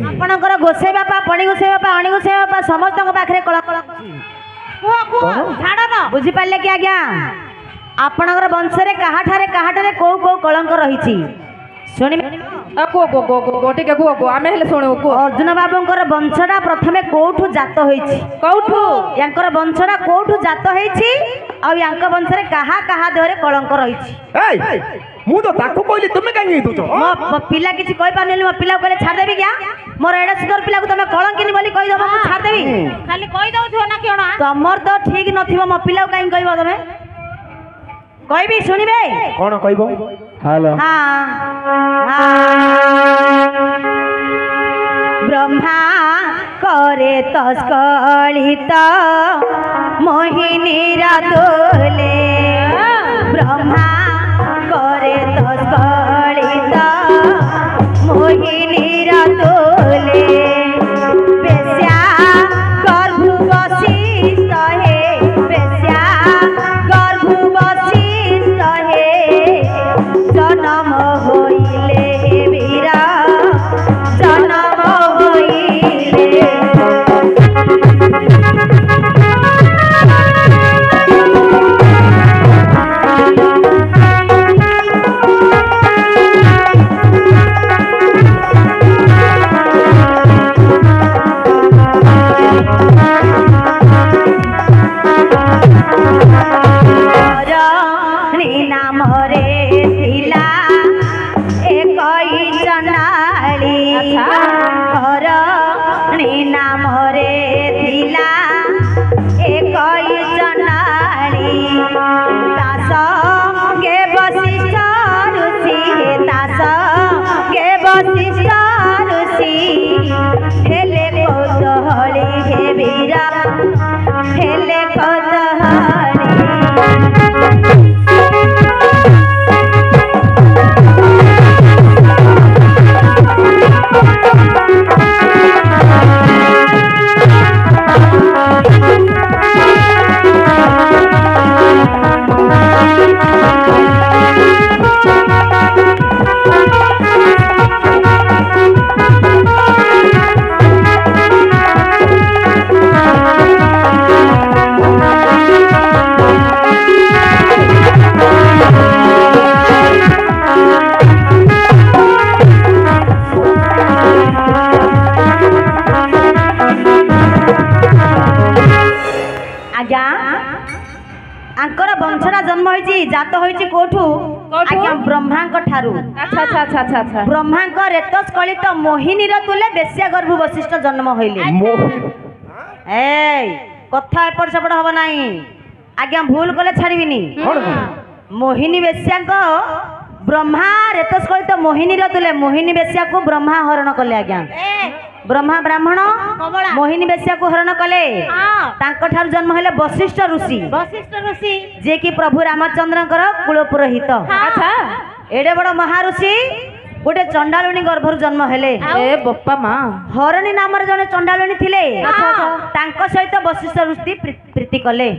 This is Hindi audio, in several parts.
आपणकर गोसाई बापा पणी गोसाई बापा अणी गोसाई बापा समस्त पाखे कला कला छाड़ न बुझी पारे कि आज्ञा आपणकर वंश कहाठारे कौ कौ कलंक रही शुणी अर्जुन बाबूंकर वंशटा प्रथमे कोठू जात होईछि कोठू यांकर वंशटा कोठू जात होईछि आ यांक वंशरे कहा कहा देहरे कलंक रही मु तो ताको कहली तुमे काहे दोछ मो पिला किछि कहि पारनेली मो पिला कहले छाड़ देबी क्या मोर एडा सुंदर पिला को तमे कलंकिनी बोली कहि दबो मु छाड़ देबी खाली कहि दउथो ना केना तमर तो ठीक नथिबो मो पिला काहे कहबो तमे कहबी सुनिबे कोन कहबो हेलो हां ब्रह्मा करे तस्कलित मोहिनी रातोले ब्रह्मा करे तस्कलित मोहिनी रातोले बेस्या गर्भ वशिष्ठ हे बेस्या गर्भ वशिष्ठ हे जन्म होइले वीरा जन्म होइले जात होइछि कोठू आज्ञा ब्रह्मांक ठारू अच्छा ब्रह्मांक रेतस्कलित मोहिनी तुले बेस्या गर्भ वशिष्ठ जन्म होइले ए कथा एपट सेपट हबो नाही आज्ञा भूल कले छाड़बिनी मोहिनी बेस्याक ब्रह्मा रेतस्कलित मोहिनी तुले मोहिनी बेस्या को ब्रह्मा हरण कले आज्ञा ब्रह्मा ब्राह्मण मोहिनी बेस्या को हरण कले तांको ठार जन्म हेले वशिष्ठ ऋषि जे कि प्रभु रामचंद्रंकर कुल पुरोहित अच्छा एडे बड़ महाऋषि गोटे चंडालुनी गर्भर जन्म हेले ए बप्पा मां हरणी नाम रे जने चंडालुनी थिले तांको सहित वशिष्ठ ऋषि प्रीति कले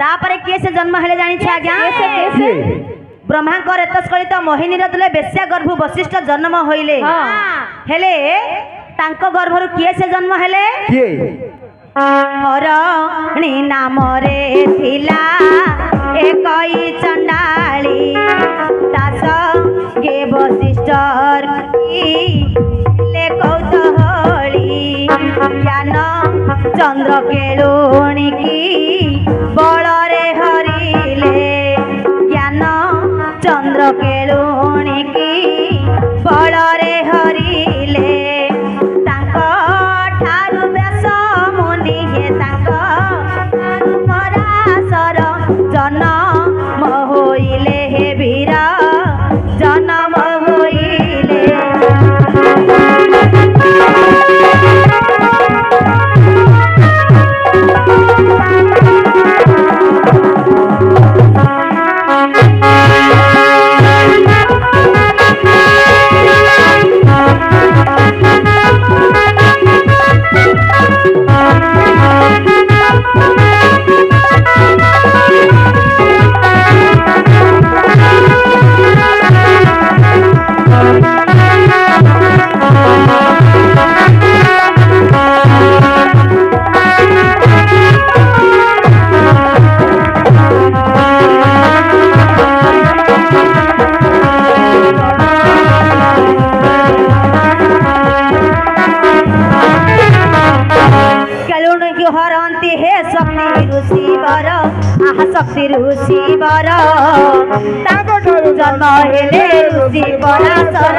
तापरे के से जन्म हेले जानि छ आज्ञा ब्रह्मा को रेतस्कलित मोहिनी तुले बेस्या गर्भ वशिष्ठ जन्म होइले हेले तांको गर्भरु किए से जन्म हेले हरणी नाम रे थिला एकई चंडाली तास गे वशिष्ठ ले कौतूहली ज्ञान चंद्र केलुणी की बलरे हरिले ज्ञान चंद्र केलुणी की बलरे हरिले तांको ठारू व्यास मुनि हे तांको पराशर जन्म होइले हे वीर जन्म होइले ଶକ୍ତି ଋଷି ବର ତାଙ୍କ ଠାରୁ ଜନ୍ମ ହେଲେ ଋଷି ପରାଶର।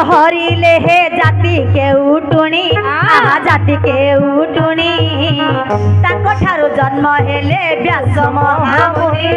हरिले हे जाति के उटुणी जाति के उटुणी ताको ठारो जन्म हेले व्यास महामुनि।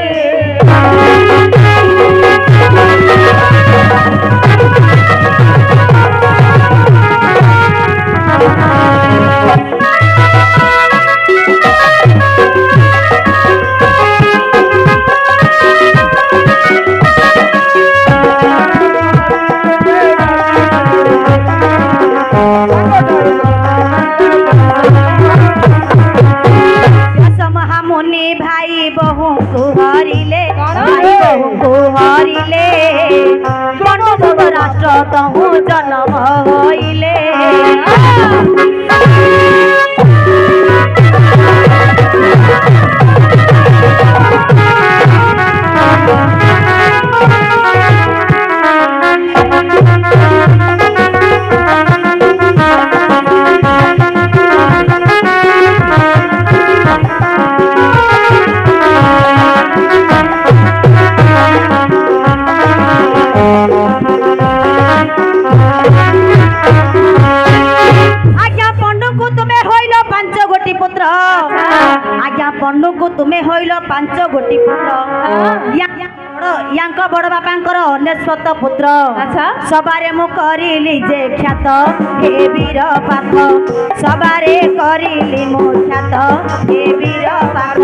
मुनि भाई बहु को हरिले राष्ट्र तहु जन्म होइले। पंडु को तुम्हें होइल 5 गोटी पुत्र यांक बड़ बापांकर अनेश्वत पुत्र सबारे मु करिली जे ख्यात हे वीर पाथ सबारे करिली मु ख्यात हे वीर पाथ।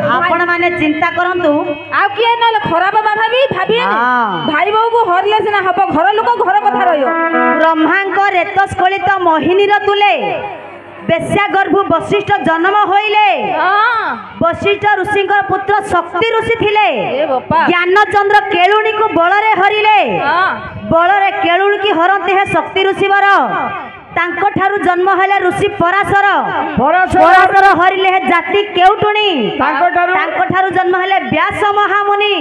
आपण माने चिंता करंतु आ किए न खराब भाभी भाभी भाई बहु को हरले सिना हब घर लोक घर कथा रहियो। ब्रह्मांक रेतस्खलित मोहिनी र तुले बेश्या गर्भ वशिष्ठ जन्म होइले। वशिष्ठ ऋषि पुत्र शक्ति ऋषि थिले। ज्ञान चंद्र केलुणी को बलरे हरिले। बलरे केलुणी की हरंते है शक्ति ऋषि वर तांको ठारू जन्म हेले ऋषि पराशर। पराशर हरिले है जाति केउटुणी तांको ठारू जन्म हेले व्यास महामुनि।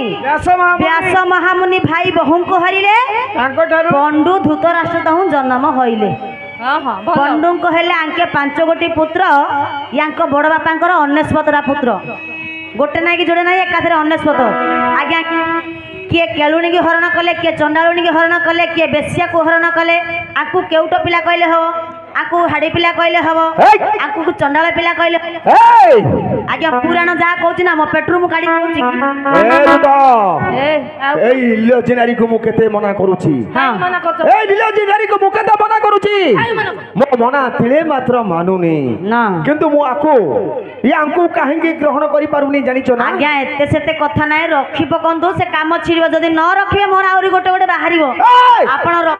व्यास महामुनि भाई बहु को हरिले पंडु धृतराष्ट्र तहु जन्म होइले। पंडु को हेले आंके 5 गोटी पुत्र यांको बड़ बापांकर अनेश्वतरा पुत्र गोटे ना कि जोड़े ना एकाथरे अनेश्वत। आज्ञा किए केलुणी की हरण कले किए चंडालुणी की हरण कले किए बेश्या को हरण कले आकु केउट पिला कहले हो आकु हाड़ी पिला कहले हबो आकु चंडाल पिला कहले आज्ञा पुराण जा कहउची ना मो पेट्रोल मु काडी कहउची ए इल्लोजी नारी को मु केते मना करूची। मना करछ ए इल्लोजी नारी को मु केते मना करूची मो मना तिले मात्र मानुनी ना किंतु मु आकु यांकु काहेंगी ग्रहण करि पारुनी जानिचो ना। आज्ञा एते सेते कथा नाय रखी पकंदो से काम छिड़िबो जदी न रखिबे मोर आउरी गोटे गोटे बाहरिबो आपण